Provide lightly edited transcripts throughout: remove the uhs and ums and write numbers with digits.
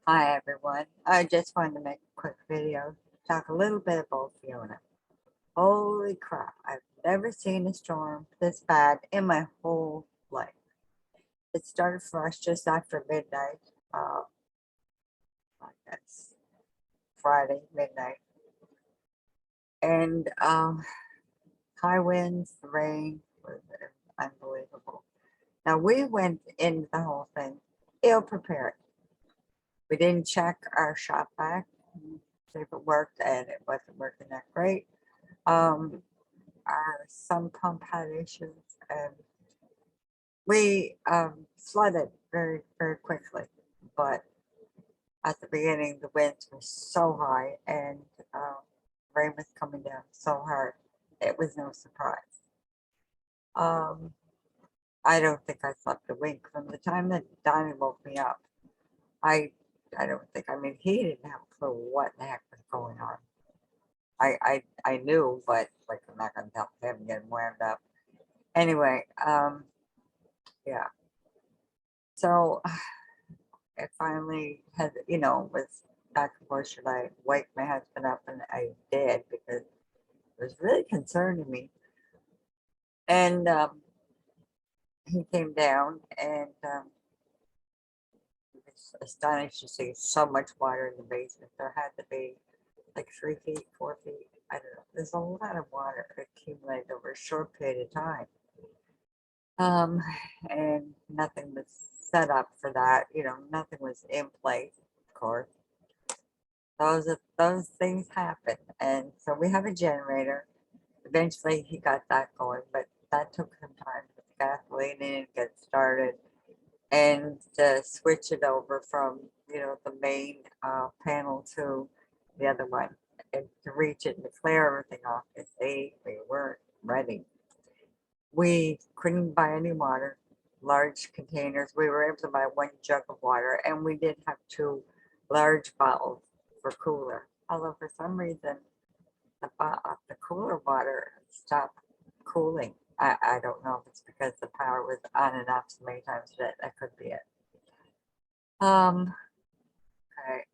Hi everyone. I just wanted to make a quick video, talk a little bit about Fiona. Holy crap, I've never seen a storm this bad in my whole life. It started for us just after midnight, I guess Friday midnight, and high winds, the rain was unbelievable. Now we went into the whole thing ill prepared. We didn't check our shop vac, see if it worked, and it wasn't working that great. Um, our sump pump had issues, and we flooded very quickly. But at the beginning, the winds were so high, and rain was coming down so hard. It was no surprise. Um, I don't think I slept a wink from the time that Donnie woke me up. I I don't think. I mean, he didn't have a clue what the heck was going on. I knew, but like I'm not gonna tell him getting wound up. Anyway, yeah. So I finally had, was back and forth. Should I wake my husband up? And I did because it was really concerning me. And he came down and he was astonished to see so much water in the basement. There had to be like 3 feet, 4 feet. I don't know. There's a lot of water accumulated over a short period of time. Um, and nothing was set up for that. Nothing was in place, of course. Those things happen, and so we have a generator. Eventually, he got that going, but that took some time to put the gasoline in and get started, and to switch it over from the main panel to the other one, and to reach it and to clear everything off. And we weren't ready. We couldn't buy any water, large containers. We were able to buy one jug of water, and we did have two large bottles for cooler. Although for some reason the cooler water stopped cooling. I don't know if it's because the power was on and off so many times. That could be it. Um,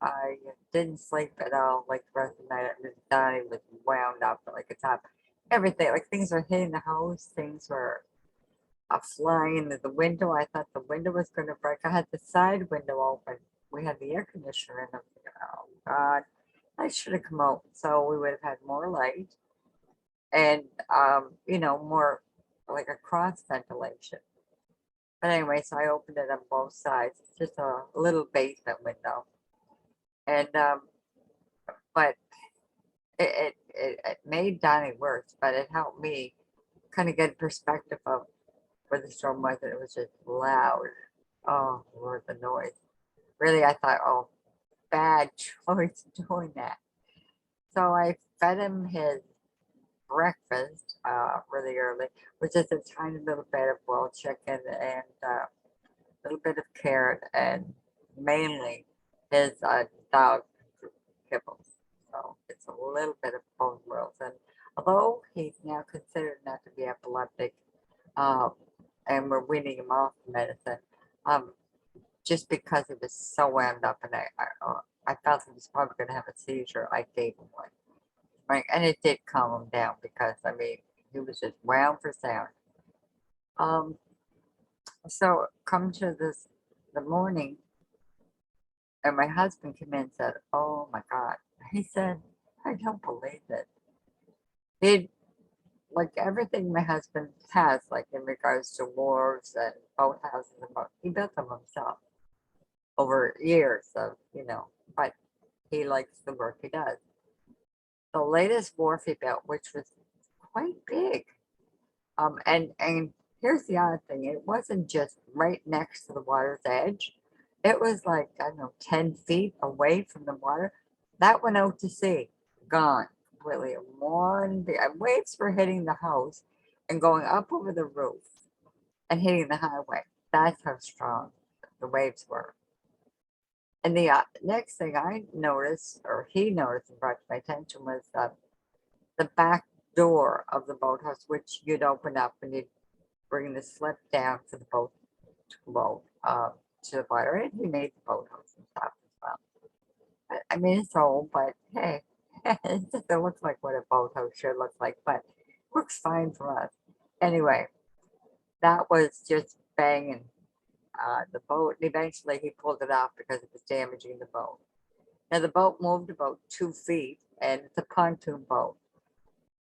I didn't sleep at all like the rest of the night. Donnie was wound up like a top. Everything, like things were hitting the house. Things were flying into the window. I thought the window was going to break. I had the side window open. We had the air conditioner in. I'm thinking, oh God, I should have come out so we would have had more light and more like a cross ventilation. But anyway, so I opened it on both sides. It's just a little basement window, and but it made Donnie worse, but it helped me kind of get perspective of where the storm was, and it was just loud. Oh Lord, the noise. Really, I thought, oh, bad choice doing that. So I fed him his breakfast really early, which is a tiny little bit of boiled chicken and a little bit of carrot and mainly his dog kibbles. So it's a little bit of both worlds. And although he's now considered not to be epileptic, um, and we're weaning him off the medicine, um, just because he was so wound up and I felt he was probably going to have a seizure, I gave him one. Right, and it did calm him down because I mean he was just wound for sound. Um, so come to this the morning, and my husband came in and said, "Oh my God," he said, "I don't believe it." He like everything my husband has, like in regards to wharves and boathouses and boat, he built them himself over years of but he likes the work he does. The latest wharf he built, which was quite big. And here's the odd thing: it wasn't just right next to the water's edge. It was like I don't know, 10 feet away from the water. That went out to sea, gone completely. Waves were hitting the house and going up over the roof and hitting the highway. That's how strong the waves were. And the next thing I noticed, or he noticed and brought to my attention, was the back door of the boathouse, which you'd open up and you'd bring the slip down for the boat to go to the water. And he made the boathouse himself as well. I mean, it's old, but hey, it looks like what a boathouse should look like, but looks fine for us. Anyway, that was just banging the boat, and eventually he pulled it off because it was damaging the boat. Now the boat moved about 2 feet, and it's a pontoon boat.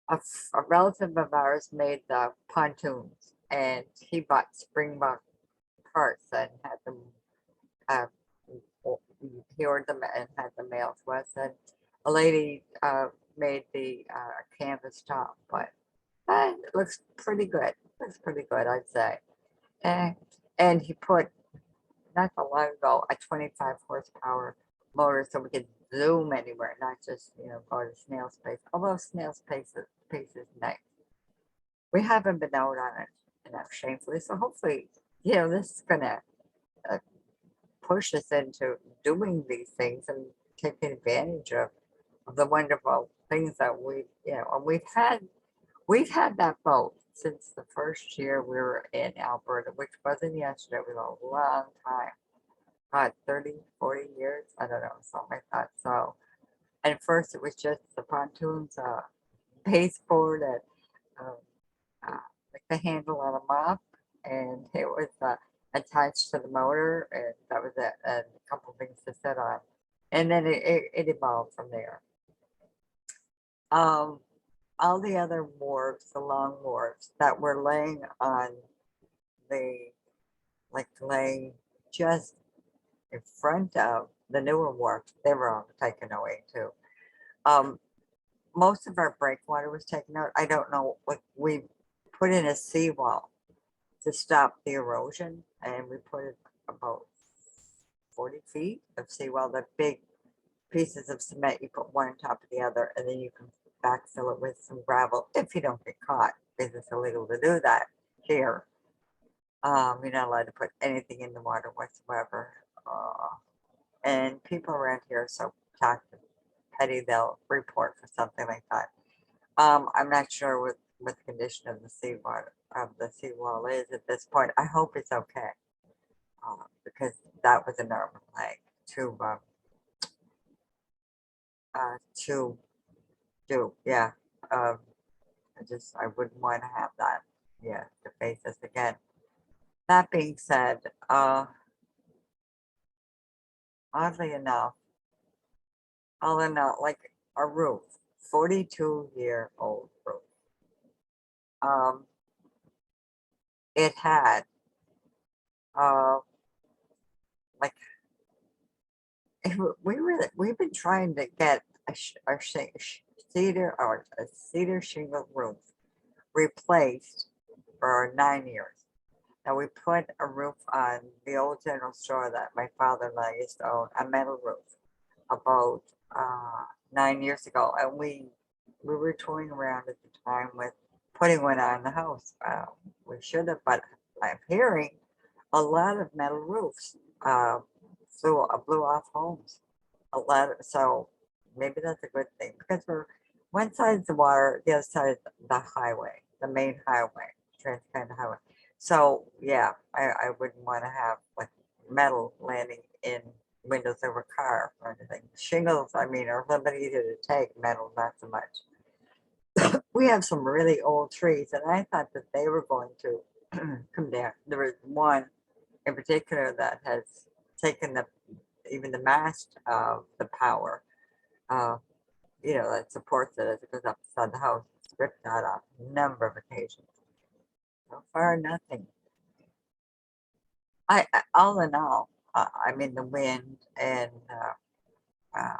A relative of ours made the pontoons, and he bought springboard parts and had them. Uh, he ordered them and had them mailed to us. And a lady made the canvas top, but it looks pretty good. Looks pretty good, I'd say. And and he put not so long ago a 25 horsepower motor so we could zoom anywhere, not just go to snail space. Although snail space is nice. We haven't been out on it enough, shamefully. So hopefully, this is gonna uh, push us into doing these things and taking advantage of the wonderful things that and we've had that boat since the first year we were in Alberta, which wasn't yesterday. It was a long time. 30, 40 years. I don't know, something like that. So, and first it was just the pontoons, baseboard, and um, uh, like the handle on a mop, and it was attached to the motor, and that was it, and a couple things to sit on. And then it evolved from there. Um, all the other wharves, the long wharves that were laying on the, like laying just in front of the newer wharves, they were all taken away too. Um, most of our breakwater was taken out. I don't know, like we put in a seawall to stop the erosion, and we put it about 40 feet of seawall, the big pieces of cement, you put one on top of the other, and then you can backfill it with some gravel if you don't get caught, because it's illegal to do that here. You're not allowed to put anything in the water whatsoever. And people around here are so tact petty, they'll report for something like that. I'm not sure what the condition of the seawall is at this point. I hope it's okay, because that was an arm and leg to do. Yeah, I wouldn't want to have that. Yeah, to face this again. That being said, oddly enough, all in all, like a roof, 42-year-old roof. Um, it had uh like we've been trying to get cedar or a cedar shingle roof replaced for 9 years. Now we put a roof on the old general store that my father-in-law used to own, a metal roof, about 9 years ago, and we were toying around at the time with putting one on the house. We should have, but I'm hearing a lot of metal roofs blew off homes. A lot of, so maybe that's a good thing because we're one side is the water, the other side is the highway, the main highway, Trans-Canada Highway. So yeah, I wouldn't want to have like metal landing in windows of a car or anything. Shingles, I mean, are a little bit easier to take. Metal, not so much. We have some really old trees, and I thought that they were going to come down. There was one in particular that has taken even the mast of the power, uh, that supports it as it goes up beside the house, ripped that off a number of occasions. So far, nothing. All in all, I mean, the wind and uh,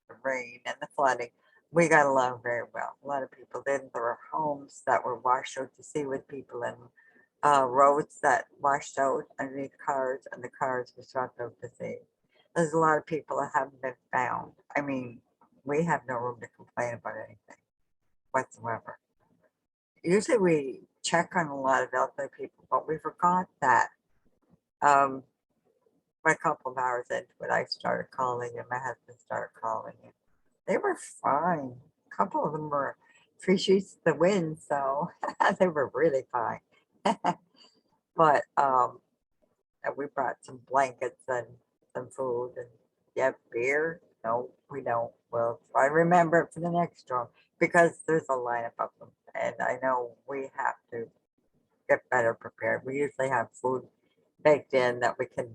the rain and the flooding, we got along very well. A lot of people did. There were homes that were washed out to sea with people, and roads that washed out underneath cars, and the cars were swept out to sea. There's a lot of people that haven't been found. I mean, we have no room to complain about anything whatsoever. Usually we check on a lot of elderly people, but we forgot that. Um, a couple of hours into it, I started calling and my husband started calling, and they were fine. A couple of them were 3 sheets to the wind, so they were really fine. But and we brought some blankets and some food and yeah, beer. No, we don't. We'll try to remember it for the next storm because there's a lineup of them. And I know we have to get better prepared. We usually have food baked in that we can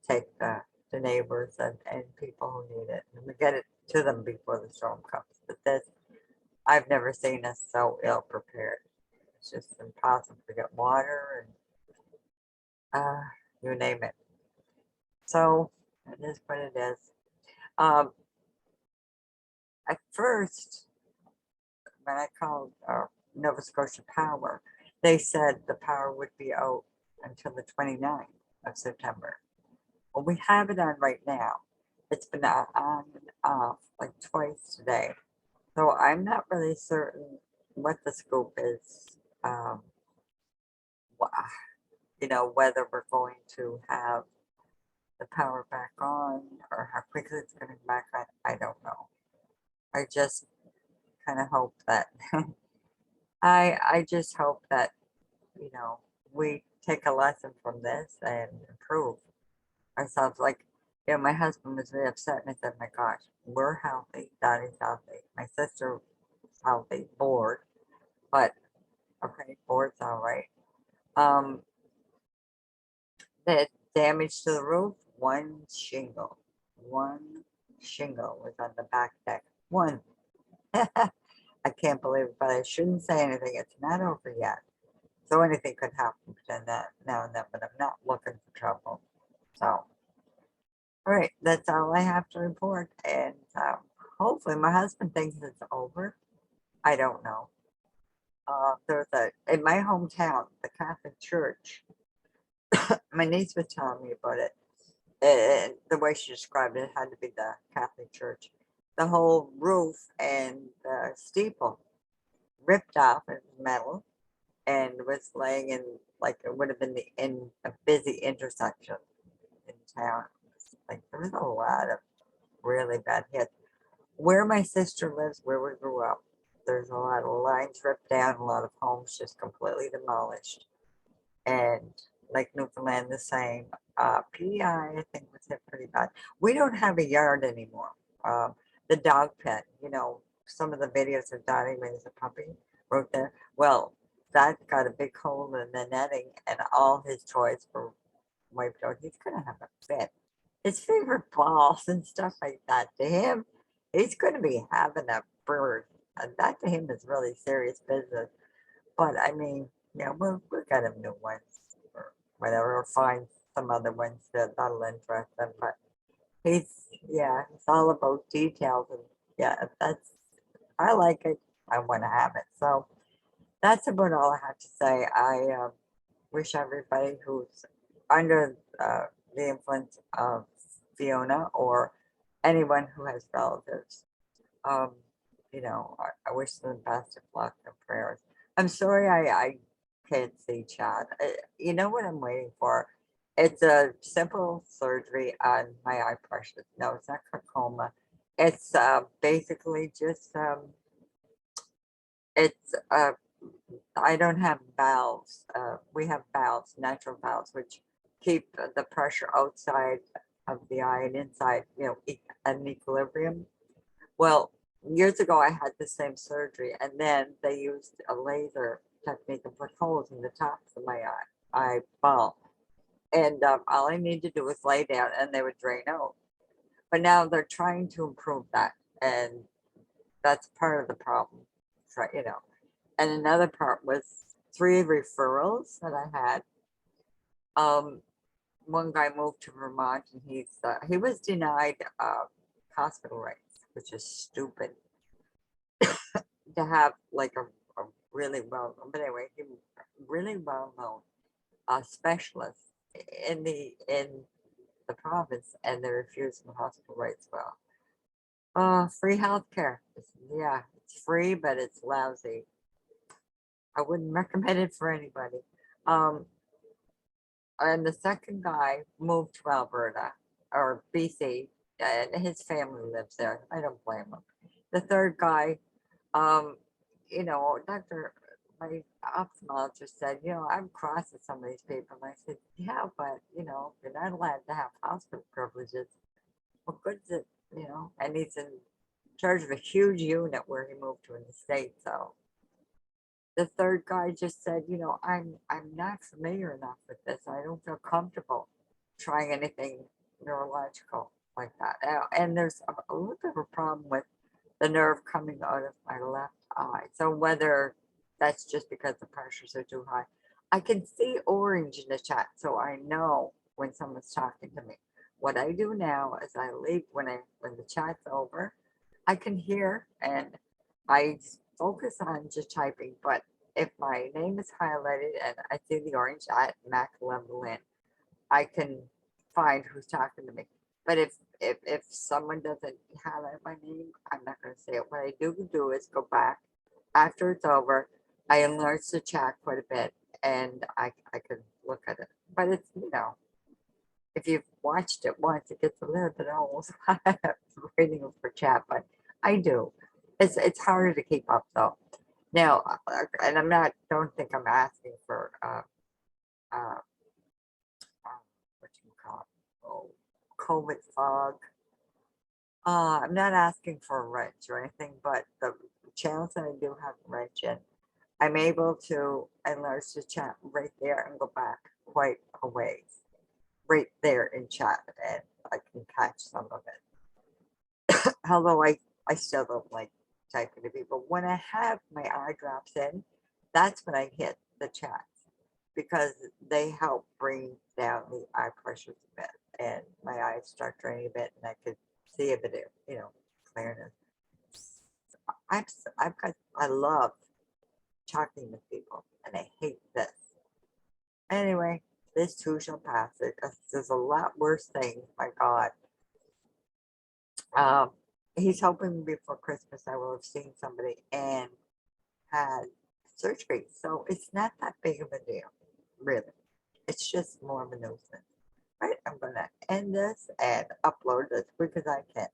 take the neighbors and people who need it. And we get it to them before the storm comes. But this, I've never seen us so ill prepared. It's just impossible to get water and you name it. So it is what it is. Um, at first, when I called Nova Scotia Power, they said the power would be out until the 29th of September. Well, we have it on right now. It's been on and off like twice today. So I'm not really certain what the scoop is. Whether we're going to have the power back on or how quickly it's going to be back on. I don't know. I just kind of hope that I just hope that you know we take a lesson from this and improve ourselves. Like, my husband was really upset, and I said, "My gosh, we're healthy. Daddy's healthy. My sister's healthy. Bored, but okay, bored's all right." Um, the damage to the roof, one shingle was on the back deck. One. I can't believe it, but I shouldn't say anything. It's not over yet. So anything could happen between that now and then, but I'm not looking for trouble. So, all right, that's all I have to report. And hopefully, my husband thinks it's over. I don't know. There's in my hometown, the Catholic Church. My niece was telling me about it. And the way she described it, it had to be the Catholic Church. The whole roof and the steeple ripped off. It was metal and was laying in, like, it would have been in a busy intersection in town. Like, there was a lot of really bad hits. Where my sister lives, where we grew up, there's a lot of lines ripped down, a lot of homes just completely demolished. And like Newfoundland, the same. PEI, I think, was hit pretty bad. We don't have a yard anymore. The dog pen, some of the videos of Donnie when he's a puppy wrote there. Well, that got a big hole in the netting, and all his toys were wiped out. He's gonna have a fit. His favorite balls and stuff like that. To him, he's gonna be having a bird. And that to him is really serious business. But I mean, yeah, we'll get him new ones or whatever, or find some other ones that'll interest him. But yeah, it's all about details. And yeah, I like it. I want to have it. So that's about all I have to say. I wish everybody who's under the influence of Fiona or anyone who has relatives, um, I wish them the best of luck and prayers. I'm sorry I can't see Chad. You know what I'm waiting for? It's a simple surgery on my eye pressure. No, it's not glaucoma. It's basically just it's I don't have valves. We have valves, natural valves, which keep the pressure outside of the eye and inside, an equilibrium. Well, years ago, I had the same surgery, and then they used a laser technique and put holes in the tops of my eyeball. And all I need to do was lay down, and they would drain out. But now they're trying to improve that, and that's part of the problem. And another part was 3 referrals that I had. Um, one guy moved to Vermont, and he was denied hospital rights, which is stupid to have like a really well, but anyway, he really well known specialist in the province, and they're refusing hospital rights. Well, free healthcare. Yeah, it's free, but it's lousy. I wouldn't recommend it for anybody. Um, and the second guy moved to Alberta or BC, and his family lives there. I don't blame him. The third guy, um, doctor, my ophthalmologist said, I'm crossing some of these people. And I said, yeah, but, you're not allowed to have hospital privileges. what good is it, and he's in charge of a huge unit where he moved to in the States. So the third guy just said, I'm not familiar enough with this. I don't feel comfortable trying anything neurological like that. And there's a little bit of a problem with the nerve coming out of my left eye. So whether that's just because the pressures are too high, I can see orange in the chat, so I know when someone's talking to me. What I do now is I leave when the chat's over. I can hear and I focus on just typing. But if my name is highlighted and I see the orange at max level in, I can find who's talking to me. But if someone doesn't highlight my name, I'm not going to say it. What I do is go back after it's over. I enlarge the chat quite a bit, and I can look at it. But it's if you've watched it once, it gets a little bit old waiting for chat. But I do. It's harder to keep up though. Now, and I'm not. Don't think I'm asking for uh, what you call it, COVID fog. I'm not asking for a wrench or anything, but the channels that I do have a wrench in, I'm able to enlarge the chat right there and go back quite a ways, right there in chat, and I can catch some of it. Although I still don't like typing to people. When I have my eye drops in, that's when I hit the chats because they help bring down the eye pressures a bit, and my eyes start draining a bit, and I could see a bit of clearness. I love talking with people, and I hate this. Anyway, this too shall pass. There's a lot worse things. My God. Um, he's hoping before Christmas I will have seen somebody and had surgery. So it's not that big of a deal, really. It's just more of a nuisance. Right, I'm gonna end this and upload as quick as I can.